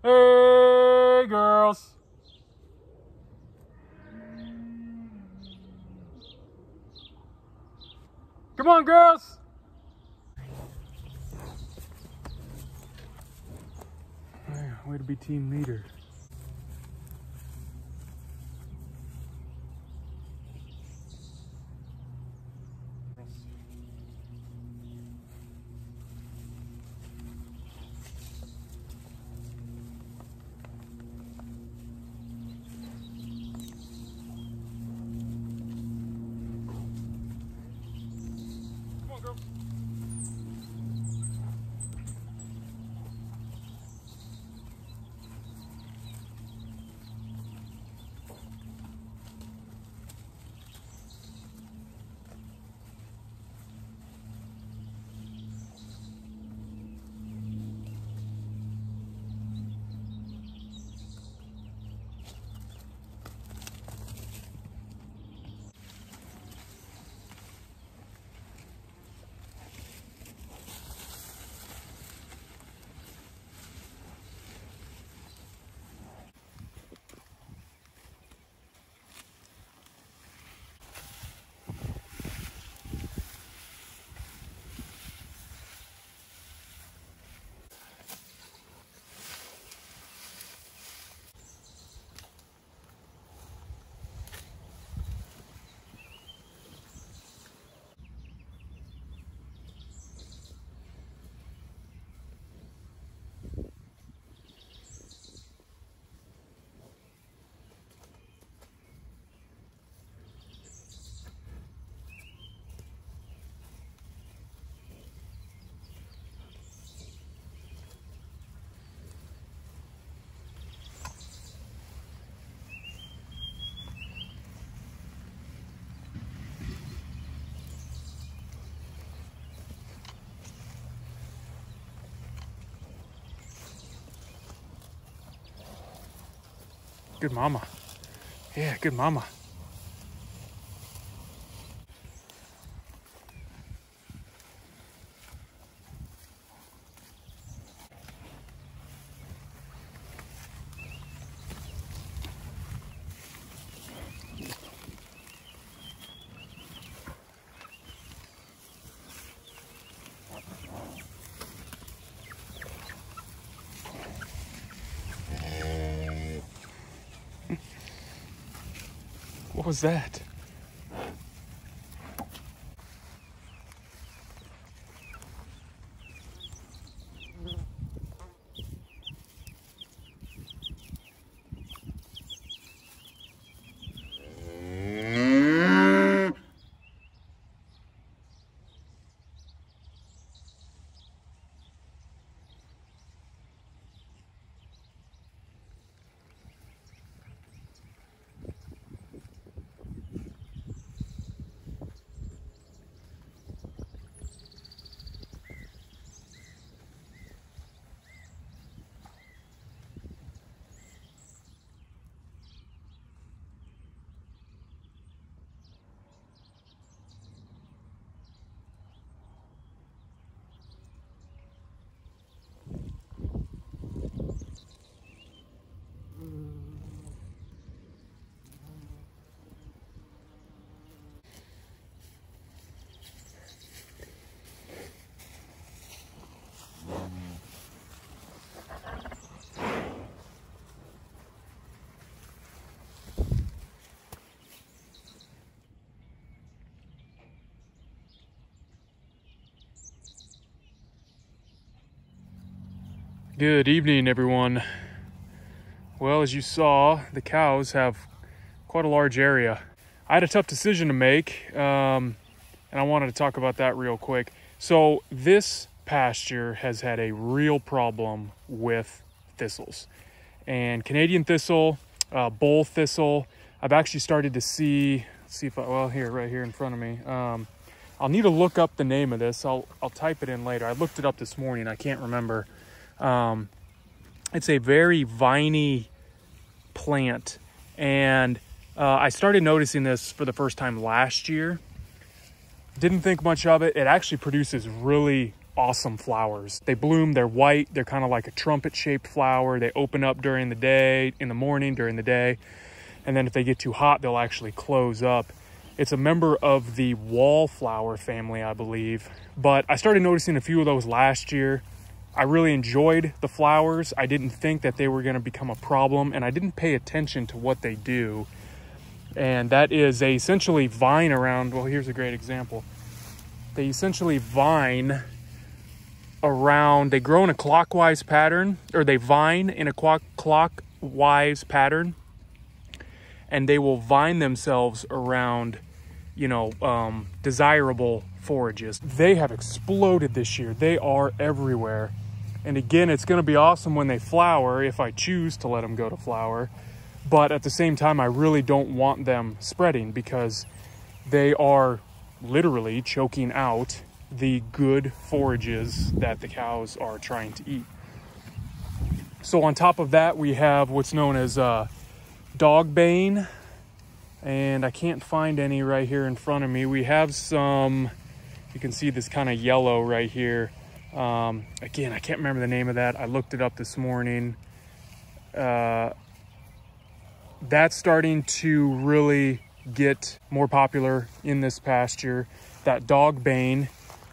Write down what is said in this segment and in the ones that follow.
Hey, girls. Come on, girls. Way to be team leader. Come on, girls. Good mama. Yeah, good mama. What was that? Good evening, everyone. Well, as you saw, the cows have quite a large area. I had a tough decision to make, and I wanted to talk about that real quick. So this pasture has had a real problem with thistles, and Canadian thistle, bull thistle. I've actually started to see if I, well, here, right here in front of me. I'll need to look up the name of this. I'll type it in later. I looked it up this morning. I can't remember. It's a very viney plant, and I started noticing this for the first time last year. Didn't think much of it. It actually produces really awesome flowers. They bloom, they're white, they're kind of like a trumpet-shaped flower. They open up during the day, in the morning, during the day. And then if they get too hot, they'll actually close up. It's a member of the wallflower family, I believe. But I started noticing a few of those last year. I really enjoyed the flowers. I didn't think that they were going to become a problem, and I didn't pay attention to what they do. And that is they essentially vine around, well, here's a great example. They essentially vine around, they grow in a clockwise pattern, or they vine in a clockwise pattern, and they will vine themselves around, you know, desirable forages. They have exploded this year. They are everywhere. And again, it's going to be awesome when they flower, if I choose to let them go to flower. But at the same time, I really don't want them spreading, because they are literally choking out the good forages that the cows are trying to eat. So on top of that, we have what's known as dog bane. And I can't find any right here in front of me. We have some, you can see this kind of yellow right here. Again, I can't remember the name of that. I looked it up this morning. That's starting to really get more popular in this pasture. That dog bane,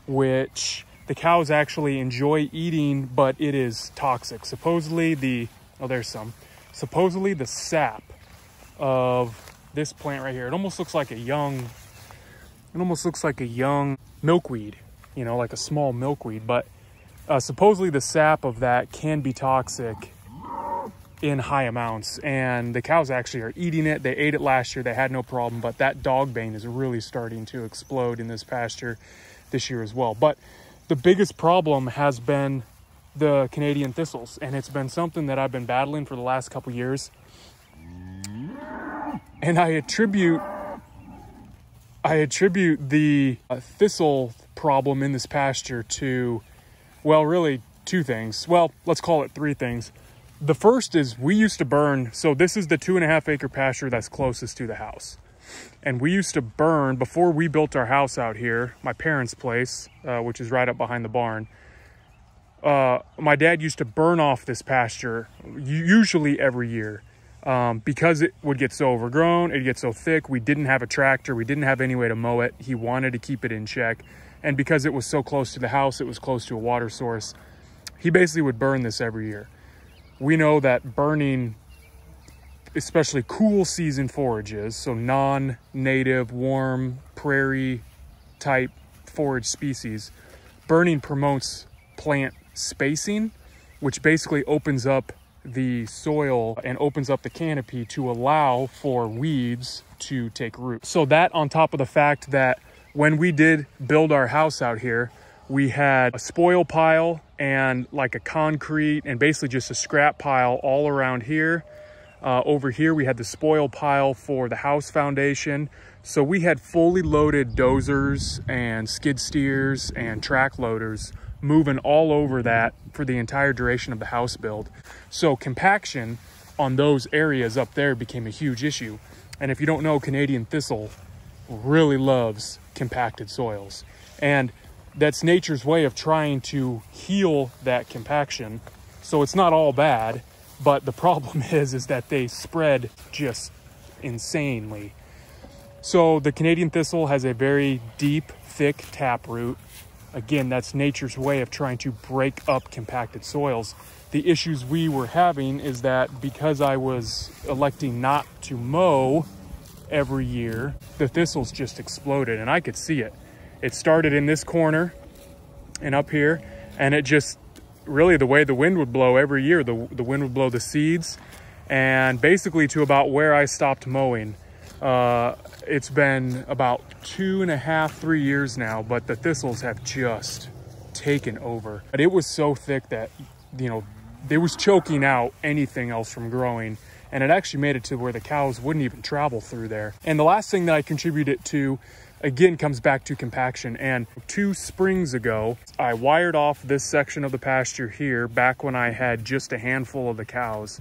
which the cows actually enjoy eating, but it is toxic. Supposedly the sap of this plant right here, it almost looks like a young milkweed, you know, like a small milkweed, but supposedly the sap of that can be toxic in high amounts, and the cows actually are eating it. They ate it last year, they had no problem, but that dog bane is really starting to explode in this pasture this year as well. But the biggest problem has been the Canadian thistles, and it's been something that I've been battling for the last couple years. And I attribute the thistle problem in this pasture to, well, really two things. Well, let's call it three things. The first is we used to burn, so this is the 2.5 acre pasture that's closest to the house. And we used to burn, before we built our house out here, my parents' place, which is right up behind the barn, my dad used to burn off this pasture, usually every year. Because it would get so overgrown, it'd get so thick, we didn't have a tractor, we didn't have any way to mow it. He wanted to keep it in check. And because it was so close to the house, it was close to a water source, he basically would burn this every year. We know that burning, especially cool season forages, so non-native, warm, prairie type forage species, burning promotes plant spacing, which basically opens up the soil and opens up the canopy to allow for weeds to take root. So that, on top of the fact that when we did build our house out here, we had a spoil pile and like a concrete and basically just a scrap pile all around here. Over here we had the spoil pile for the house foundation. So we had fully loaded dozers and skid steers and track loaders moving all over that for the entire duration of the house build. So compaction on those areas up there became a huge issue. And if you don't know, Canadian thistle really loves compacted soils. And that's nature's way of trying to heal that compaction. So it's not all bad, but the problem is that they spread just insanely. So the Canadian thistle has a very deep, thick taproot. Again, that's nature's way of trying to break up compacted soils. The issues we were having is that because I was electing not to mow every year, the thistles just exploded, and I could see it. It started in this corner and up here, and it just, really the way the wind would blow every year, the wind would blow the seeds, and basically to about where I stopped mowing. It's been about 2.5, 3 years now, but the thistles have just taken over. But it was so thick that, you know, it was choking out anything else from growing. And it actually made it to where the cows wouldn't even travel through there. And the last thing that I contribute it to, again, comes back to compaction. And 2 springs ago, I wired off this section of the pasture here back when I had just a handful of the cows,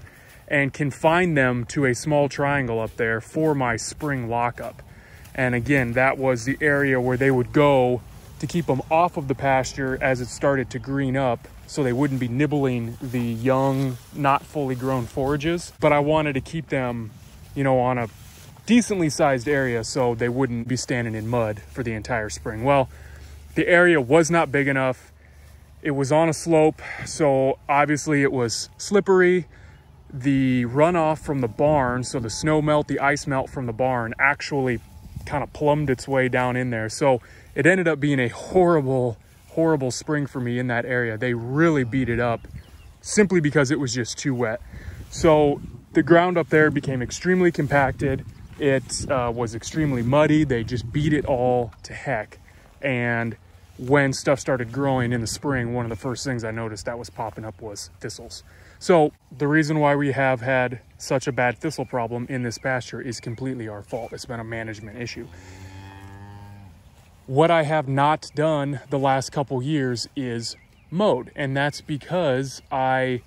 and confined them to a small triangle up there for my spring lockup. And again, that was the area where they would go, you know, to keep them off of the pasture as it started to green up, so they wouldn't be nibbling the young, not fully grown forages. But I wanted to keep them, you know, on a decently sized area so they wouldn't be standing in mud for the entire spring. Well, the area was not big enough. It was on a slope, so obviously it was slippery. The runoff from the barn, so the snow melt, the ice melt from the barn actually kind of plumbed its way down in there. So it ended up being a horrible spring for me in that area. They really beat it up simply because it was just too wet. So the ground up there became extremely compacted. It was extremely muddy. They just beat it all to heck. And when stuff started growing in the spring, one of the first things I noticed that was popping up was thistles. So the reason why we have had such a bad thistle problem in this pasture is completely our fault. It's been a management issue. What I have not done the last couple years is mowed, and that's because I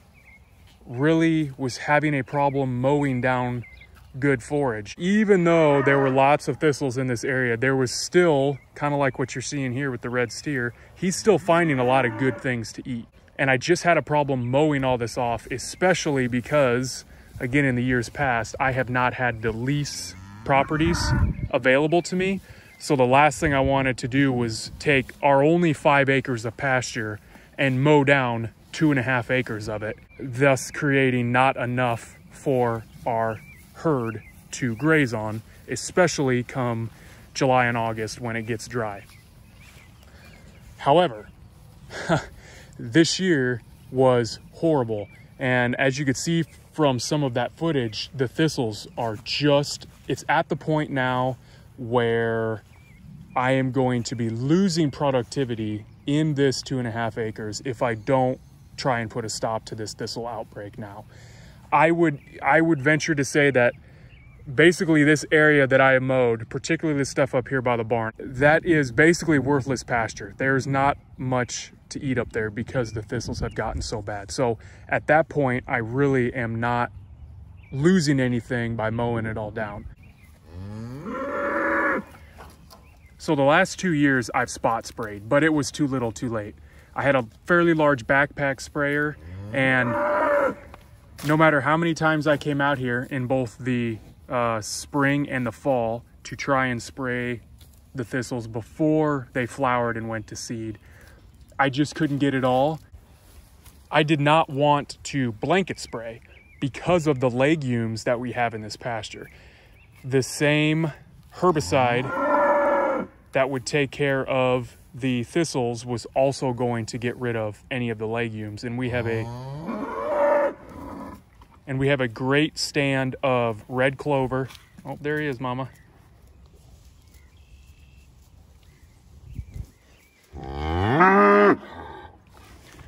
really was having a problem mowing down good forage. Even though there were lots of thistles in this area, there was still, kind of like what you're seeing here with the red steer, he's still finding a lot of good things to eat. And I just had a problem mowing all this off, especially because, again, in the years past, I have not had the lease properties available to me. So the last thing I wanted to do was take our only 5 acres of pasture and mow down 2.5 acres of it, thus creating not enough for our herd to graze on, especially come July and August when it gets dry. However, this year was horrible. And as you could see from some of that footage, the thistles are just, it's at the point now where I am going to be losing productivity in this 2.5 acres if I don't try and put a stop to this thistle outbreak now. I would venture to say that basically this area that I have mowed, particularly this stuff up here by the barn, that is basically worthless pasture. There's not much to eat up there because the thistles have gotten so bad. So at that point, I really am not losing anything by mowing it all down. So the last 2 years I've spot sprayed, but it was too little too late. I had a fairly large backpack sprayer, and no matter how many times I came out here in both the spring and the fall to try and spray the thistles before they flowered and went to seed, I just couldn't get it all. I did not want to blanket spray because of the legumes that we have in this pasture. The same herbicide that would take care of the thistles was also going to get rid of any of the legumes. And we have a great stand of red clover. Oh, there he is, Mama.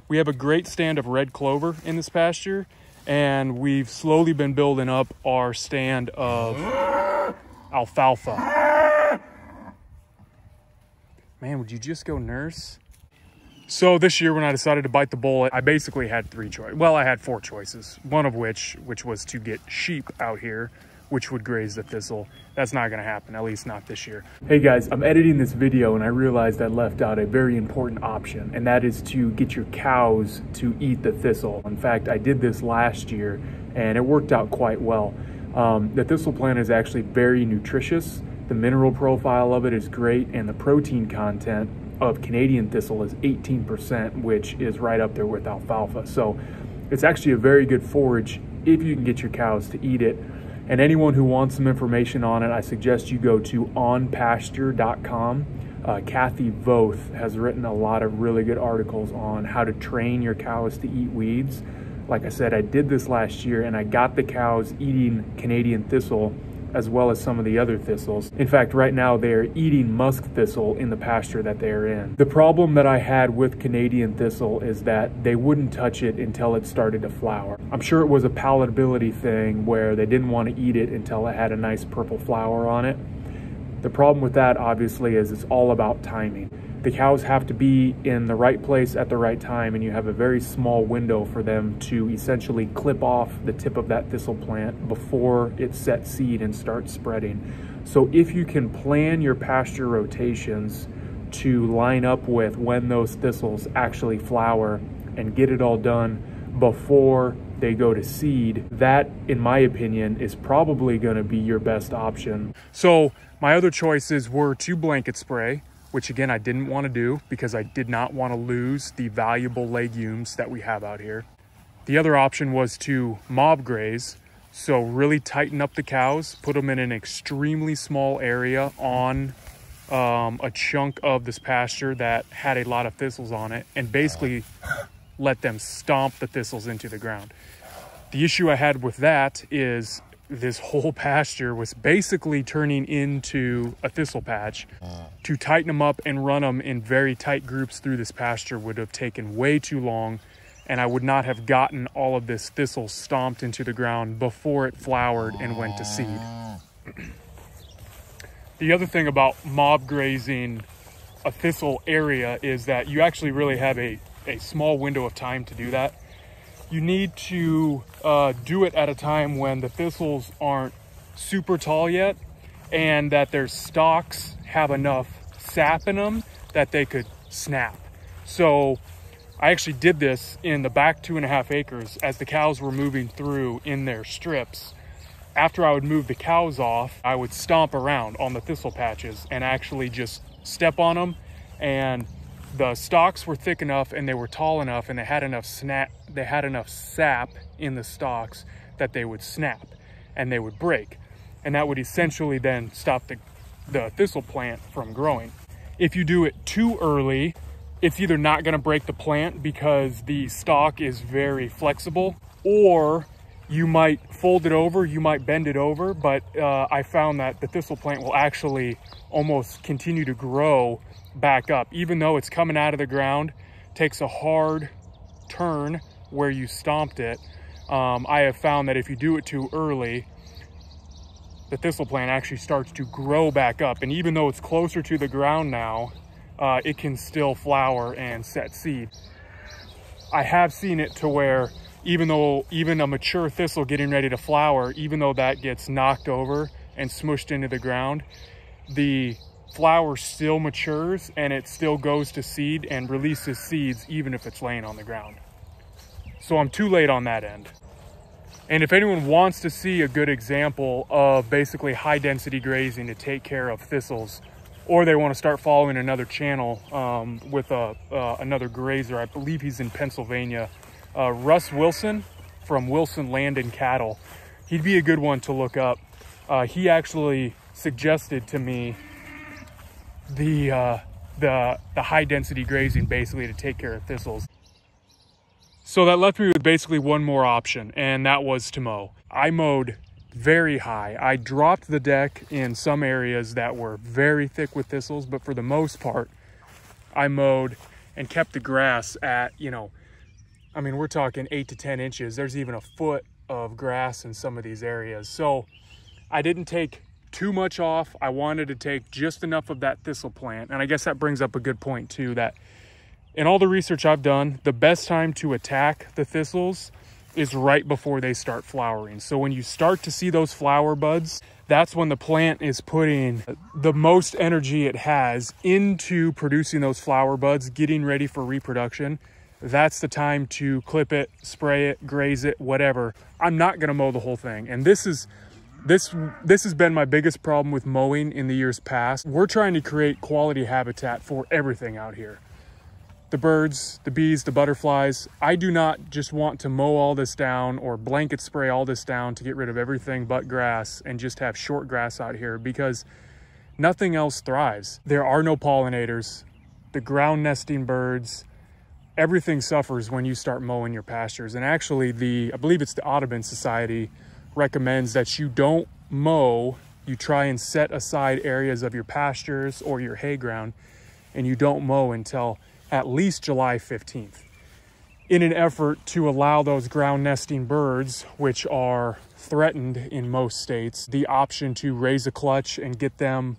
We have a great stand of red clover in this pasture, and we've slowly been building up our stand of alfalfa. Man, would you just go nurse? So this year when I decided to bite the bullet, I basically had 3 choices. Well, I had 4 choices, one of which was to get sheep out here, which would graze the thistle. That's not gonna happen, at least not this year. Hey guys, I'm editing this video and I realized I left out a very important option, and that is to get your cows to eat the thistle. In fact, I did this last year and it worked out quite well. The thistle plant is actually very nutritious. The mineral profile of it is great, and the protein content of Canadian thistle is 18%, which is right up there with alfalfa. So it's actually a very good forage if you can get your cows to eat it. And anyone who wants some information on it, I suggest you go to onpasture.com. Kathy Voth has written a lot of really good articles on how to train your cows to eat weeds. Like I said, I did this last year and I got the cows eating Canadian thistle as well as some of the other thistles. In fact, right now they're eating musk thistle in the pasture that they're in. The problem that I had with Canadian thistle is that they wouldn't touch it until it started to flower. I'm sure it was a palatability thing where they didn't want to eat it until it had a nice purple flower on it. The problem with that, obviously, is it's all about timing. The cows have to be in the right place at the right time, and you have a very small window for them to essentially clip off the tip of that thistle plant before it sets seed and starts spreading. So if you can plan your pasture rotations to line up with when those thistles actually flower and get it all done before they go to seed, that, in my opinion, is probably going to be your best option. So my other choices were to blanket spray, which again, I didn't want to do because I did not want to lose the valuable legumes that we have out here. The other option was to mob graze. So really tighten up the cows, put them in an extremely small area on a chunk of this pasture that had a lot of thistles on it, and basically let them stomp the thistles into the ground. The issue I had with that is this whole pasture was basically turning into a thistle patch. To tighten them up and run them in very tight groups through this pasture would have taken way too long, and I would not have gotten all of this thistle stomped into the ground before it flowered and went to seed. The other thing about mob grazing a thistle area is that you actually really have a small window of time to do that. You need to do it at a time when the thistles aren't super tall yet and that their stalks have enough sap in them that they could snap. So I actually did this in the back 2.5 acres as the cows were moving through in their strips. After I would move the cows off, I would stomp around on the thistle patches and actually just step on them, and the stalks were thick enough and they were tall enough and they had enough sap in the stalks that they would snap and they would break, and that would essentially then stop the thistle plant from growing. If you do it too early, it's either not going to break the plant because the stalk is very flexible, or you might fold it over, you might bend it over, but I found that the thistle plant will actually almost continue to grow back up. Even though it's coming out of the ground, takes a hard turn where you stomped it. I have found that if you do it too early, the thistle plant actually starts to grow back up. And even though it's closer to the ground now, it can still flower and set seed. I have seen it to where even a mature thistle getting ready to flower, even though that gets knocked over and smushed into the ground, the flower still matures and it still goes to seed and releases seeds even if it's laying on the ground. So I'm too late on that end. And if anyone wants to see a good example of basically high density grazing to take care of thistles, or they want to start following another channel with another grazer, I believe he's in Pennsylvania, Russ Wilson from Wilson Land and Cattle. He'd be a good one to look up. He actually suggested to me the high density grazing basically to take care of thistles. So that left me with basically one more option, and that was to mow. I mowed very high. I dropped the deck in some areas that were very thick with thistles, but for the most part, I mowed and kept the grass at, I mean, we're talking 8 to 10 inches. There's even a foot of grass in some of these areas. So I didn't take too much off. I wanted to take just enough of that thistle plant. And I guess that brings up a good point too, that in all the research I've done, the best time to attack the thistles is right before they start flowering. So when you start to see those flower buds, that's when the plant is putting the most energy it has into producing those flower buds, getting ready for reproduction. That's the time to clip it, spray it, graze it, whatever. I'm not gonna mow the whole thing. And this has been my biggest problem with mowing in the years past. We're trying to create quality habitat for everything out here. The birds, the bees, the butterflies. I do not just want to mow all this down or blanket spray all this down to get rid of everything but grass and just have short grass out here, because nothing else thrives. There are no pollinators, the ground nesting birds, everything suffers when you start mowing your pastures. And actually I believe it's the Audubon Society recommends that you don't mow, you try and set aside areas of your pastures or your hay ground, and you don't mow until at least July 15th, in an effort to allow those ground nesting birds, which are threatened in most states, the option to raise a clutch and get them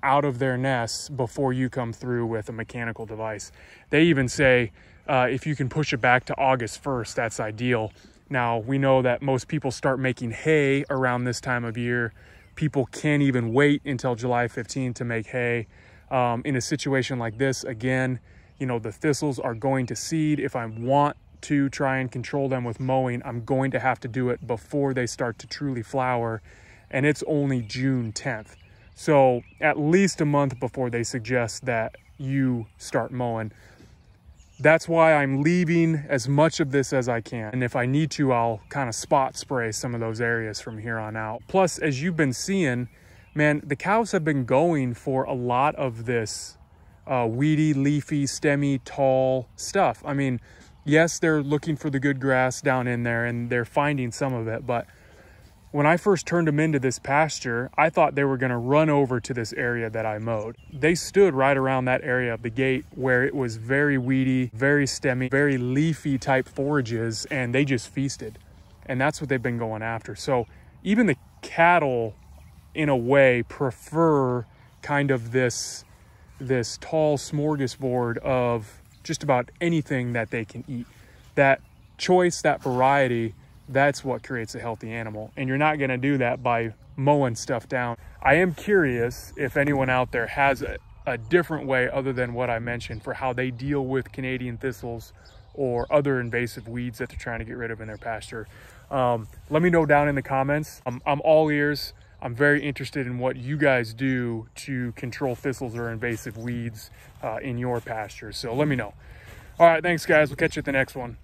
out of their nests before you come through with a mechanical device. They even say if you can push it back to August 1st, that's ideal. Now, we know that most people start making hay around this time of year. People can't even wait until July 15th to make hay. In a situation like this, again, you know, the thistles are going to seed. If I want to try and control them with mowing, I'm going to have to do it before they start to truly flower, and it's only June 10th. So at least a month before they suggest that you start mowing. That's why I'm leaving as much of this as I can. And if I need to, I'll kind of spot spray some of those areas from here on out. Plus, as you've been seeing, man, the cows have been going for a lot of this weedy, leafy, stemmy, tall stuff. I mean, yes, they're looking for the good grass down in there and they're finding some of it, but when I first turned them into this pasture, I thought they were gonna run over to this area that I mowed. They stood right around that area of the gate where it was very weedy, very stemmy, very leafy type forages, and they just feasted. And that's what they've been going after. So even the cattle, in a way, prefer kind of this tall smorgasbord of just about anything that they can eat. That choice, that variety, that's what creates a healthy animal. And you're not gonna do that by mowing stuff down. I am curious if anyone out there has a different way other than what I mentioned for how they deal with Canadian thistles or other invasive weeds that they're trying to get rid of in their pasture. Let me know down in the comments. I'm all ears. I'm very interested in what you guys do to control thistles or invasive weeds in your pasture. So let me know. All right, thanks guys. We'll catch you at the next one.